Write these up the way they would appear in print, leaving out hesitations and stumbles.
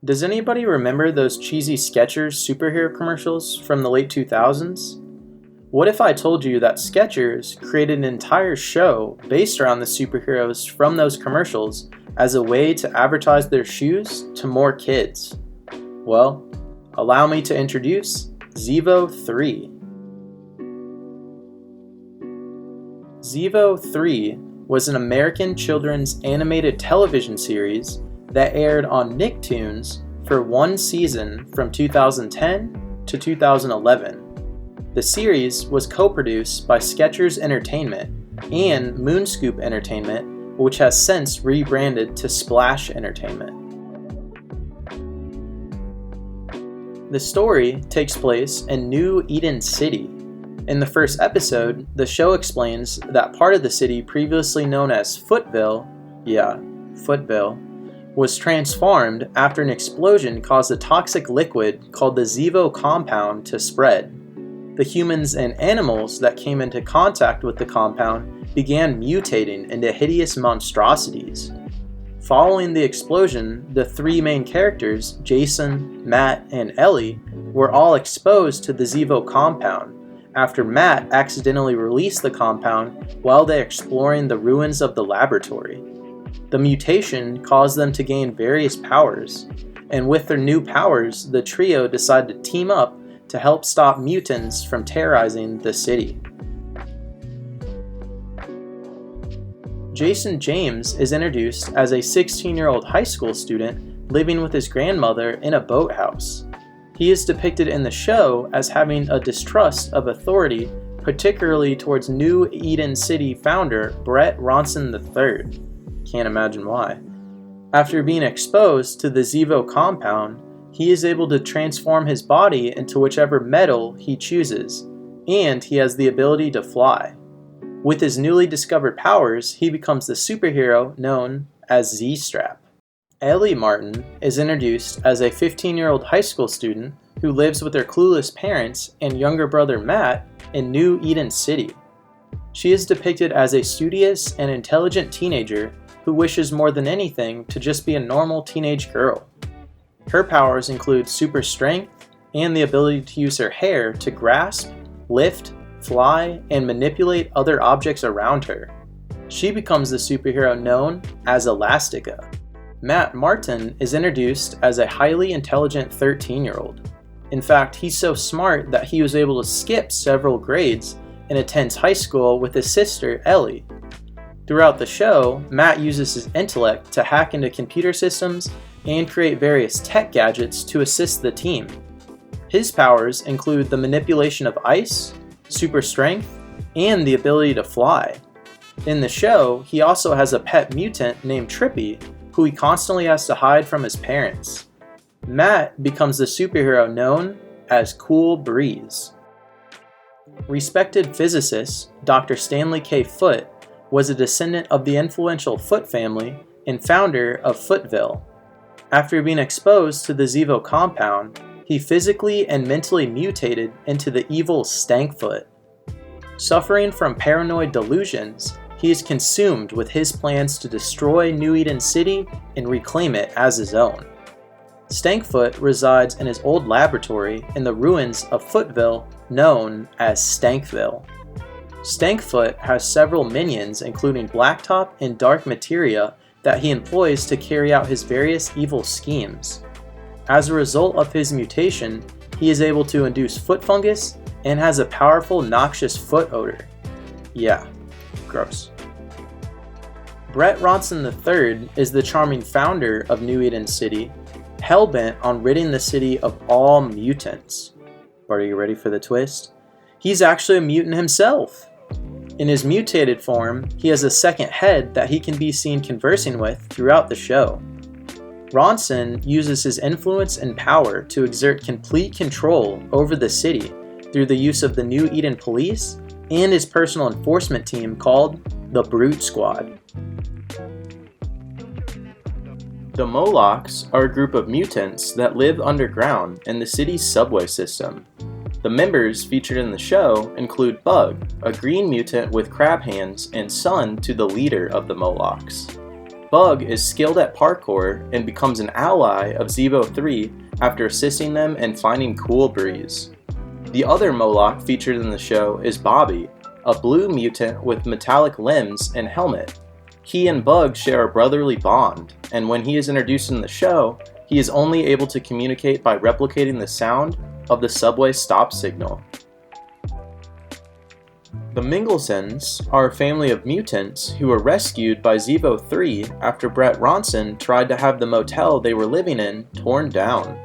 Does anybody remember those cheesy Skechers superhero commercials from the late 2000s? What if I told you that Skechers created an entire show based around the superheroes from those commercials as a way to advertise their shoes to more kids? Well, allow me to introduce Zevo 3. Zevo 3 was an American children's animated television series that aired on Nicktoons for one season from 2010 to 2011. The series was co-produced by Skechers Entertainment and MoonScoop Entertainment, which has since rebranded to Splash Entertainment. The story takes place in New Eden City. In the first episode, the show explains that part of the city previously known as Footville, was transformed after an explosion caused a toxic liquid called the Zevo compound to spread. The humans and animals that came into contact with the compound began mutating into hideous monstrosities. Following the explosion, the three main characters, Jason, Matt, and Ellie, were all exposed to the Zevo compound after Matt accidentally released the compound while they exploring the ruins of the laboratory. The mutation caused them to gain various powers, and with their new powers, the trio decide to team up to help stop mutants from terrorizing the city. Jason James is introduced as a 16-year-old high school student living with his grandmother in a boathouse. He is depicted in the show as having a distrust of authority, particularly towards New Eden City founder Brett Ronson III. Can't imagine why. After being exposed to the Zevo compound, he is able to transform his body into whichever metal he chooses, and he has the ability to fly. With his newly discovered powers, he becomes the superhero known as Z-Strap. Ellie Martin is introduced as a 15-year-old high school student who lives with her clueless parents and younger brother Matt in New Eden City. She is depicted as a studious and intelligent teenager who wishes more than anything to just be a normal teenage girl. Her powers include super strength and the ability to use her hair to grasp, lift, fly, and manipulate other objects around her. She becomes the superhero known as Elastica. Matt Martin is introduced as a highly intelligent 13-year-old. In fact, he's so smart that he was able to skip several grades and attends high school with his sister, Ellie. Throughout the show, Matt uses his intellect to hack into computer systems and create various tech gadgets to assist the team. His powers include the manipulation of ice, super strength, and the ability to fly. In the show, he also has a pet mutant named Trippy, who he constantly has to hide from his parents. Matt becomes the superhero known as Cool Breeze. Respected physicist Dr. Stanley K. Foote was a descendant of the influential Foote family and founder of Footville. After being exposed to the Zevo compound, he physically and mentally mutated into the evil Stankfoot. Suffering from paranoid delusions, he is consumed with his plans to destroy New Eden City and reclaim it as his own. Stankfoot resides in his old laboratory in the ruins of Footville known as Stankville. Stankfoot has several minions including Blacktop and Dark Materia that he employs to carry out his various evil schemes. As a result of his mutation, he is able to induce foot fungus and has a powerful noxious foot odor. Yeah, gross. Brett Ronson III is the charming founder of New Eden City, hell-bent on ridding the city of all mutants. But are you ready for the twist? He's actually a mutant himself. In his mutated form, he has a second head that he can be seen conversing with throughout the show. Ronson uses his influence and power to exert complete control over the city through the use of the New Eden Police and his personal enforcement team called the Brute Squad. The Molochs are a group of mutants that live underground in the city's subway system. The members featured in the show include Bug, a green mutant with crab hands and son to the leader of the Molochs. Bug is skilled at parkour and becomes an ally of Zevo 3 after assisting them in finding Cool Breeze. The other Moloch featured in the show is Bobby, a blue mutant with metallic limbs and helmet. He and Bug share a brotherly bond, and when he is introduced in the show, he is only able to communicate by replicating the sound of the subway stop signal. The Mingelsons are a family of mutants who were rescued by Zevo 3 after Brett Ronson tried to have the motel they were living in torn down.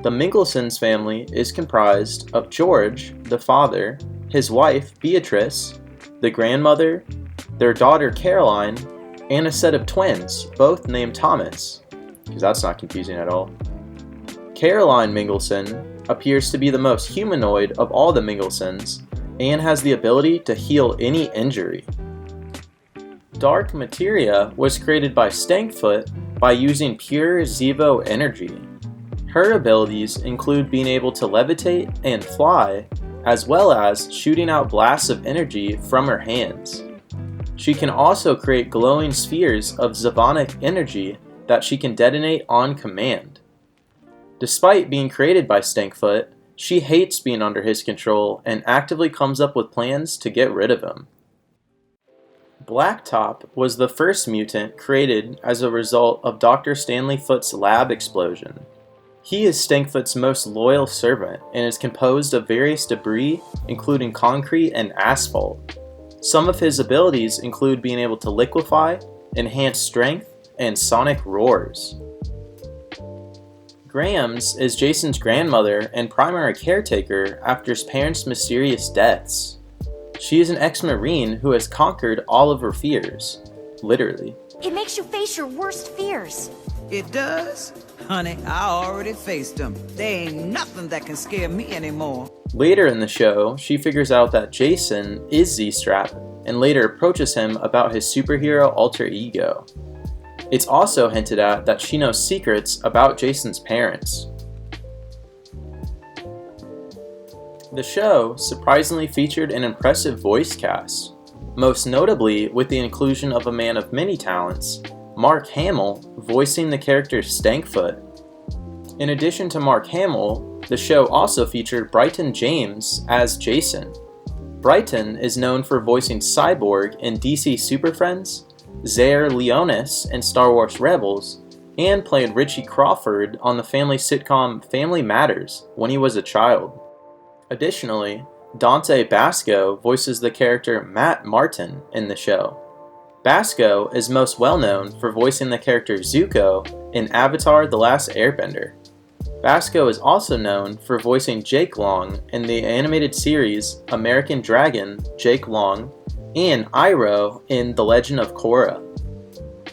The Mingelsons family is comprised of George, the father, his wife Beatrice, the grandmother, their daughter Caroline, and a set of twins, both named Thomas, because that's not confusing at all. Caroline Mingelson appears to be the most humanoid of all the Mingelsons, and has the ability to heal any injury. Dark Materia was created by Stankfoot by using pure Zevo energy. Her abilities include being able to levitate and fly, as well as shooting out blasts of energy from her hands. She can also create glowing spheres of Zevonic energy that she can detonate on command. Despite being created by Stankfoot, she hates being under his control and actively comes up with plans to get rid of him. Blacktop was the first mutant created as a result of Dr. Stanley Foot's lab explosion. He is Stankfoot's most loyal servant and is composed of various debris, including concrete and asphalt. Some of his abilities include being able to liquefy, enhance strength, and sonic roars. Grams is Jason's grandmother and primary caretaker after his parents' mysterious deaths. She is an ex-Marine who has conquered all of her fears. Literally. It makes you face your worst fears. It does? Honey, I already faced them. There ain't nothing that can scare me anymore. Later in the show, she figures out that Jason is Z-Strap and later approaches him about his superhero alter ego. It's also hinted at that she knows secrets about Jason's parents. The show surprisingly featured an impressive voice cast, most notably with the inclusion of a man of many talents, Mark Hamill, voicing the character Stankfoot. In addition to Mark Hamill, the show also featured Bryton James as Jason. Bryton is known for voicing Cyborg in DC Super Friends, Zaire Leonis in Star Wars Rebels, and played Richie Crawford on the family sitcom Family Matters when he was a child. Additionally, Dante Basco voices the character Matt Martin in the show. Basco is most well known for voicing the character Zuko in Avatar: The Last Airbender. Basco is also known for voicing Jake Long in the animated series American Dragon: Jake Long, and Iroh in The Legend of Korra.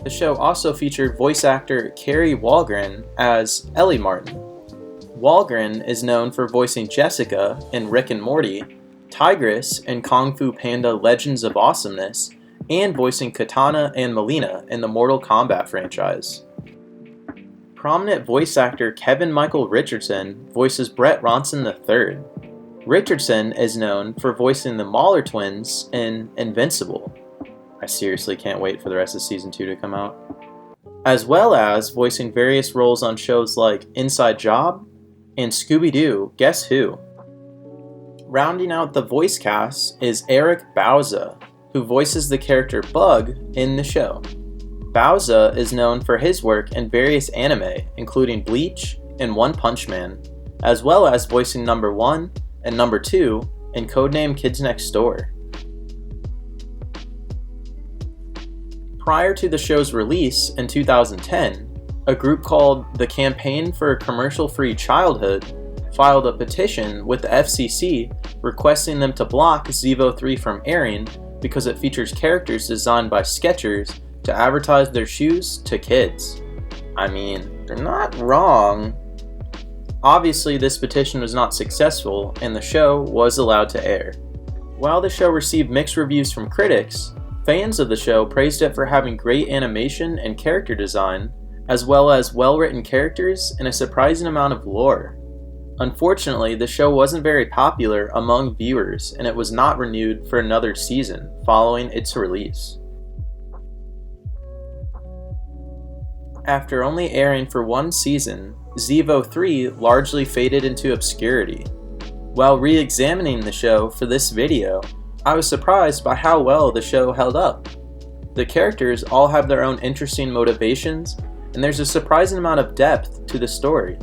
The show also featured voice actor Carrie Walgren as Ellie Martin. Walgren is known for voicing Jessica in Rick and Morty, Tigress in Kung Fu Panda Legends of Awesomeness, and voicing Katana and Mileena in the Mortal Kombat franchise. Prominent voice actor Kevin Michael Richardson voices Brett Ronson III. Richardson is known for voicing the Mauler twins in Invincible. I seriously can't wait for the rest of Season 2 to come out. As well as voicing various roles on shows like Inside Job and Scooby-Doo Guess Who. Rounding out the voice cast is Eric Bauza, who voices the character Bug in the show. Bauza is known for his work in various anime, including Bleach and One Punch Man, as well as voicing Number 1 and Number 2 in Codename Kids Next Door. Prior to the show's release in 2010, a group called the Campaign for a Commercial-Free Childhood filed a petition with the FCC requesting them to block Zevo 3 from airing because it features characters designed by Skechers to advertise their shoes to kids. I mean, they're not wrong. Obviously, this petition was not successful, and the show was allowed to air. While the show received mixed reviews from critics, fans of the show praised it for having great animation and character design, as well as well-written characters and a surprising amount of lore. Unfortunately, the show wasn't very popular among viewers, and it was not renewed for another season following its release. After only airing for one season, Zevo 3 largely faded into obscurity. While re-examining the show for this video, I was surprised by how well the show held up. The characters all have their own interesting motivations, and there's a surprising amount of depth to the story.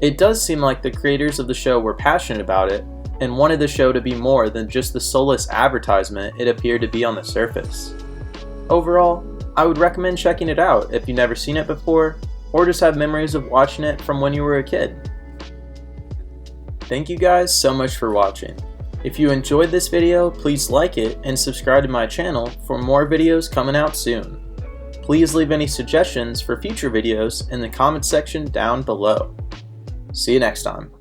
It does seem like the creators of the show were passionate about it, and wanted the show to be more than just the soulless advertisement it appeared to be on the surface. Overall, I would recommend checking it out if you've never seen it before, or just have memories of watching it from when you were a kid. Thank you guys so much for watching. If you enjoyed this video, please like it and subscribe to my channel for more videos coming out soon. Please leave any suggestions for future videos in the comments section down below. See you next time.